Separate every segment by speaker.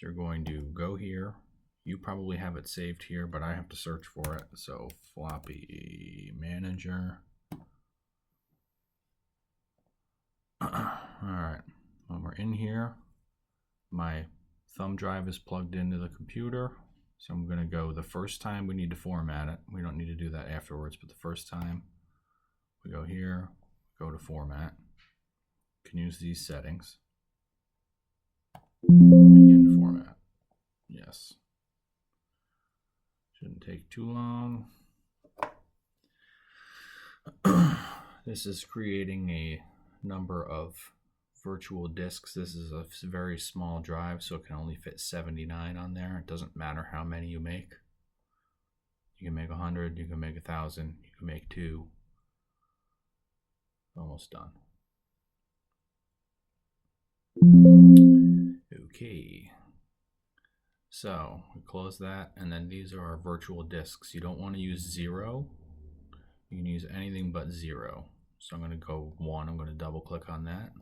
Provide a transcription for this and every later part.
Speaker 1: you're going to go here. You probably have it saved here, but I have to search for it. So floppy manager. All right, when we're in here, my thumb drive is plugged into the computer. So I'm gonna go, the first time we need to format it. We don't need to do that afterwards, but the first time we go here, go to format. You can use these settings. Begin format, yes. Shouldn't take too long. This is creating a number of virtual disks. This is a very small drive, so it can only fit 79 on there. It doesn't matter how many you make. You can make 100, you can make 1,000, you can make 2. Almost done. Okay. So we close that, and then these are our virtual disks. You don't want to use 0. You can use anything but 0. So I'm going to go 1. I'm going to double click on that.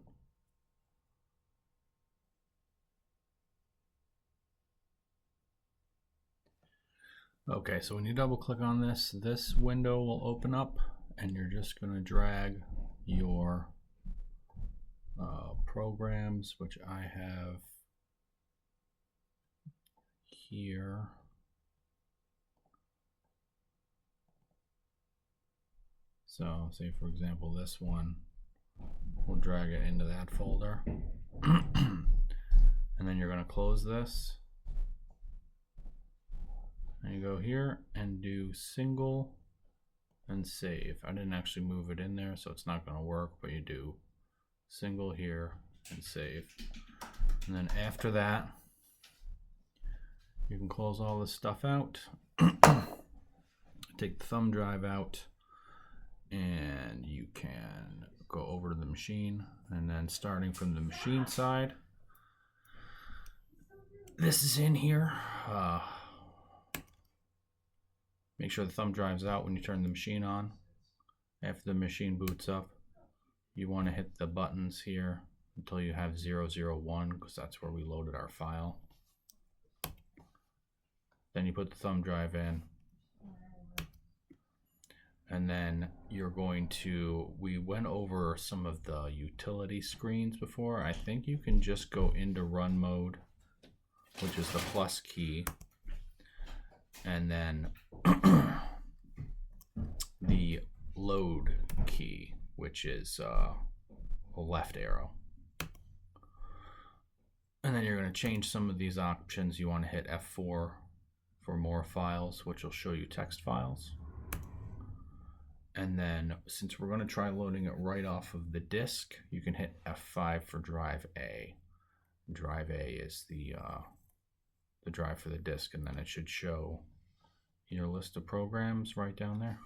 Speaker 1: Okay, so when you double click on this, this window will open up, and you're just going to drag your programs, which I have here. So say for example this one, we'll drag it into that folder. And then you're going to close this. And you go here and do single and save. I didn't actually move it in there, so it's not going to work, but you do single here and save. And then after that, you can close all this stuff out. Take the thumb drive out, and you can go over to the machine, and then starting from the machine side, this is in here. Make sure the thumb drive's out when you turn the machine on. After the machine boots up, you want to hit the buttons here until you have 001, because that's where we loaded our file. Then you put the thumb drive in, and then you're going to, we went over some of the utility screens before. I think you can just go into run mode, which is the plus key, and then the load key, which is a left arrow. And then you're going to change some of these options. You want to hit F4 for more files, which will show you text files. And then since we're going to try loading it right off of the disk, you can hit F5 for drive A. Drive A is the drive for the disk, and then it should show your list of programs right down there.